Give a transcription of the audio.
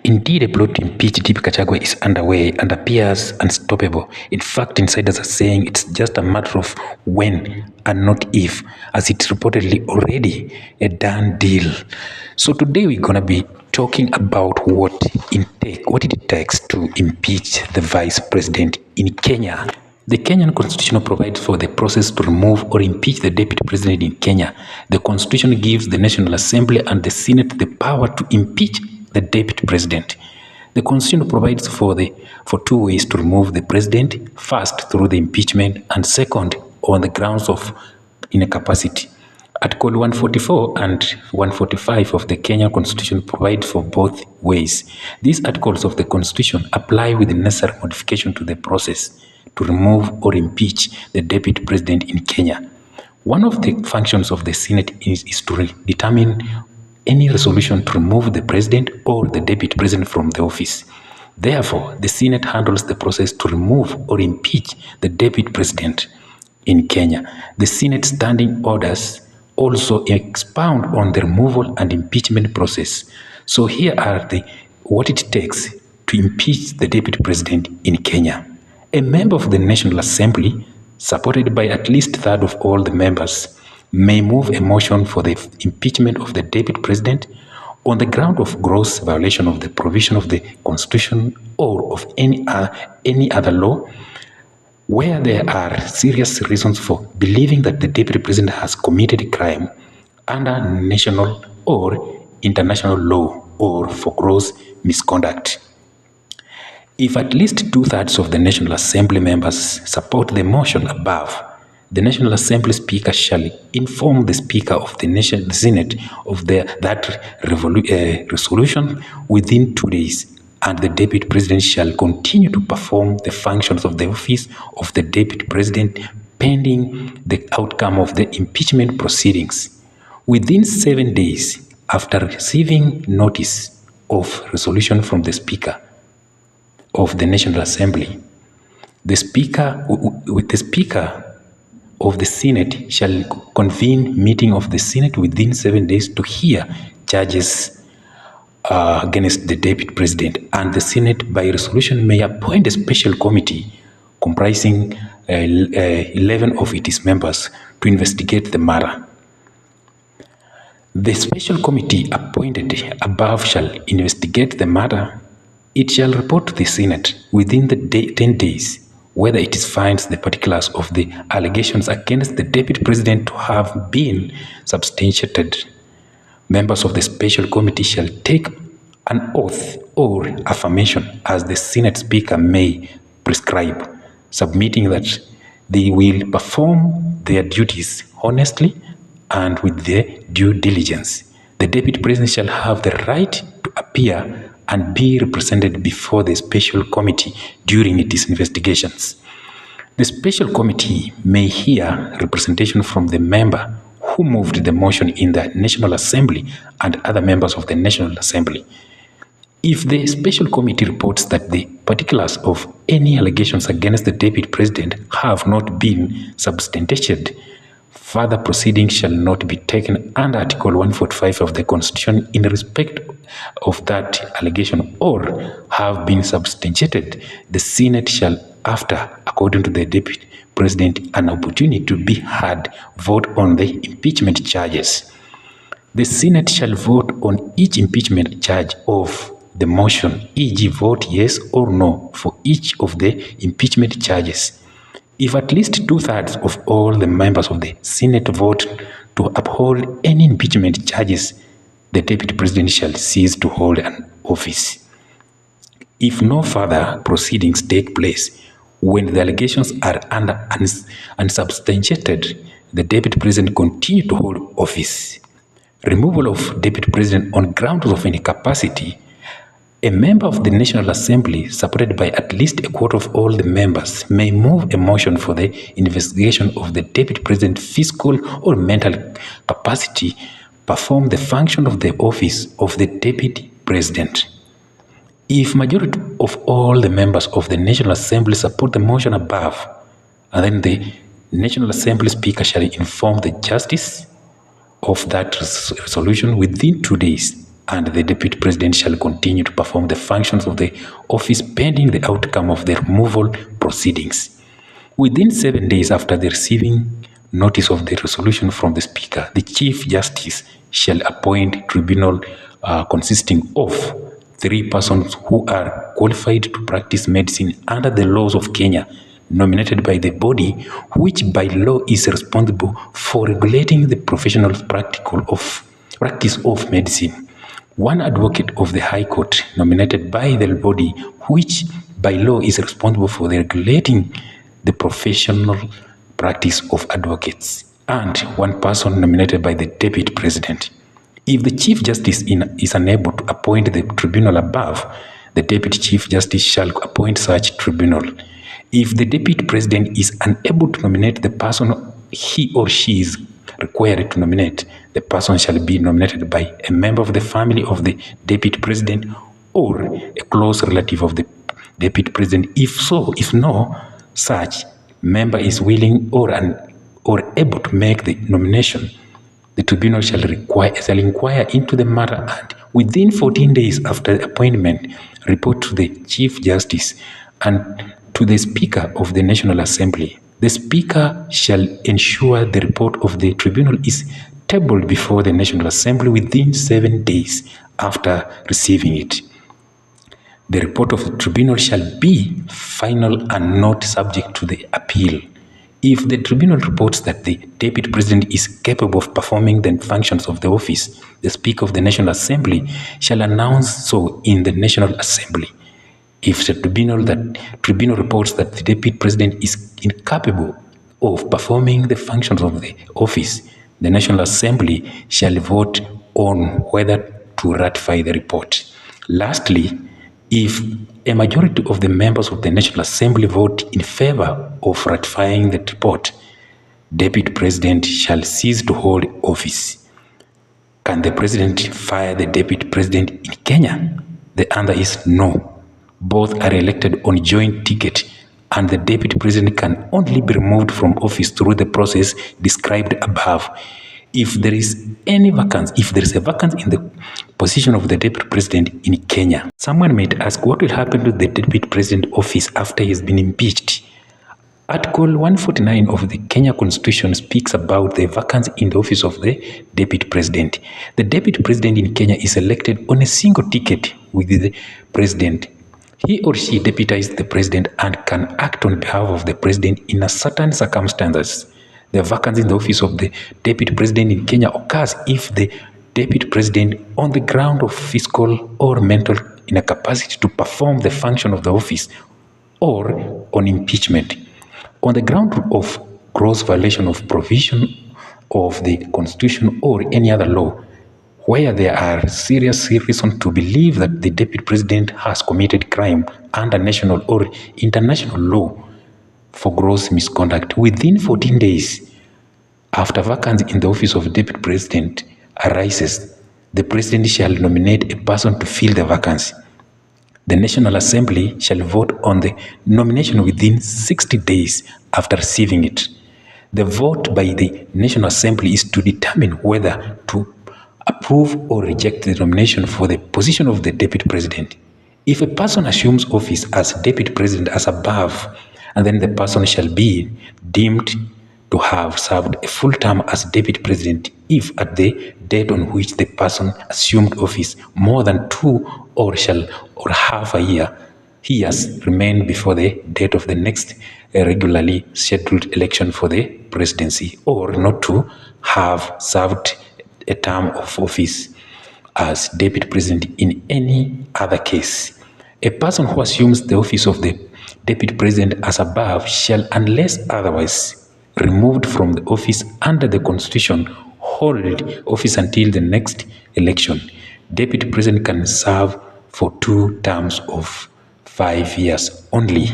Indeed, a plot to impeach DP Gachagua is underway and appears unstoppable. In fact, insiders are saying it's just a matter of when and not if, as it's reportedly already a done deal. So today we're going to be talking about what it takes to impeach the vice president in Kenya. The Kenyan constitution provides for the process to remove or impeach the deputy president in Kenya. The constitution gives the National Assembly and the Senate the power to impeach the deputy president. The constitution provides for two ways to remove the president: first, through the impeachment, and second, on the grounds of incapacity. Article 144 and 145 of the Kenyan Constitution provide for both ways. These articles of the Constitution apply with the necessary modification to the process to remove or impeach the deputy president in Kenya. One of the functions of the Senate is to determine any resolution to remove the president or the deputy president from the office. Therefore, the Senate handles the process to remove or impeach the deputy president in Kenya. The Senate standing orders also expound on the removal and impeachment process. So here are what it takes to impeach the deputy president in Kenya. A member of the National Assembly, supported by at least a third of all the members, may move a motion for the impeachment of the deputy president on the ground of gross violation of the provision of the Constitution or of any other law, where there are serious reasons for believing that the deputy president has committed a crime under national or international law or for gross misconduct. If at least two-thirds of the National Assembly members support the motion above, the National Assembly Speaker shall inform the Speaker of the Senate of that resolution within 2 days, and the Deputy President shall continue to perform the functions of the office of the Deputy President pending the outcome of the impeachment proceedings. Within 7 days after receiving notice of resolution from the Speaker of the National Assembly, the Speaker of the Senate shall convene meeting of the Senate within 7 days to hear charges against the deputy president, and the Senate by resolution may appoint a special committee comprising 11 of its members to investigate the matter. The special committee appointed above shall investigate the matter. It shall report to the Senate within the 10 days whether it finds the particulars of the allegations against the deputy president to have been substantiated. Members of the special committee shall take an oath or affirmation as the Senate Speaker may prescribe, submitting that they will perform their duties honestly and with their due diligence. The deputy president shall have the right to appear and be represented before the special committee during its investigations. The special committee may hear representation from the member who moved the motion in the National Assembly and other members of the National Assembly. If the special committee reports that the particulars of any allegations against the deputy president have not been substantiated, further proceedings shall not be taken under Article 145 of the Constitution in respect of that allegation or have been substantiated. The Senate shall, after, according to the deputy president, an opportunity to be heard, vote on the impeachment charges. The Senate shall vote on each impeachment charge of the motion, e.g. vote yes or no for each of the impeachment charges. If at least two-thirds of all the members of the Senate vote to uphold any impeachment charges, the deputy president shall cease to hold an office. If no further proceedings take place, when the allegations are unsubstantiated, the deputy president continue to hold office. Removal of deputy president on grounds of incapacity. A member of the National Assembly, supported by at least a quarter of all the members, may move a motion for the investigation of the deputy president's physical or mental capacity, perform the function of the office of the deputy president. If majority of all the members of the National Assembly support the motion above, and then the National Assembly Speaker shall inform the justice of that resolution within 2 days, and the Deputy President shall continue to perform the functions of the office pending the outcome of the removal proceedings. Within 7 days after the receiving notice of the resolution from the Speaker, the Chief Justice shall appoint tribunal consisting of 3 persons who are qualified to practice medicine under the laws of Kenya, nominated by the body which by law is responsible for regulating the professional practice of medicine. 1 advocate of the High Court, nominated by the body which by law is responsible for regulating the professional practice of advocates, and 1 person nominated by the Deputy President. If the Chief Justice is unable to appoint the tribunal above, the Deputy Chief Justice shall appoint such tribunal. If the Deputy President is unable to nominate the person he or she is required to nominate, the person shall be nominated by a member of the family of the Deputy President or a close relative of the Deputy President. If no such member is willing or able to make the nomination, the tribunal shall inquire into the matter and within 14 days after the appointment report to the Chief Justice and to the Speaker of the National Assembly. The Speaker shall ensure the report of the tribunal is tabled before the National Assembly within 7 days after receiving it. The report of the tribunal shall be final and not subject to the appeal. If the tribunal reports that the Deputy President is capable of performing the functions of the office, the Speaker of the National Assembly shall announce so in the National Assembly. If the tribunal reports that the Deputy President is incapable of performing the functions of the office, the National Assembly shall vote on whether to ratify the report. Lastly, if a majority of the members of the National Assembly vote in favor of ratifying the report, Deputy President shall cease to hold office. Can the President fire the Deputy President in Kenya? The answer is no. Both are elected on joint ticket, and the Deputy President can only be removed from office through the process described above. If there is a vacancy in the position of the Deputy President in Kenya, someone might ask what will happen to the Deputy President office after he has been impeached. Article 149 of the Kenya Constitution speaks about the vacancy in the office of the Deputy President. The Deputy President in Kenya is elected on a single ticket with the President. He or she deputizes the President and can act on behalf of the President in a certain circumstances. The vacancy in the office of the Deputy President in Kenya occurs if the Deputy President, on the ground of physical or mental incapacity to perform the function of the office, or on impeachment, on the ground of gross violation of provision of the Constitution or any other law, where there are serious reasons to believe that the Deputy President has committed crime under national or international law for gross misconduct. Within 14 days after vacancy in the office of Deputy President arises, the President shall nominate a person to fill the vacancy. The National Assembly shall vote on the nomination within 60 days after receiving it. The vote by the National Assembly is to determine whether to approve or reject the nomination for the position of the Deputy President. If a person assumes office as Deputy President as above, and then the person shall be deemed to have served a full term as Deputy President if at the date on which the person assumed office more than 2 or half a year, he has remained before the date of the next regularly scheduled election for the presidency, or not to have served a term of office as Deputy President in any other case. A person who assumes the office of the Deputy President as above shall, unless otherwise removed from the office under the Constitution, hold office until the next election. Deputy President can serve for 2 terms of 5 years only.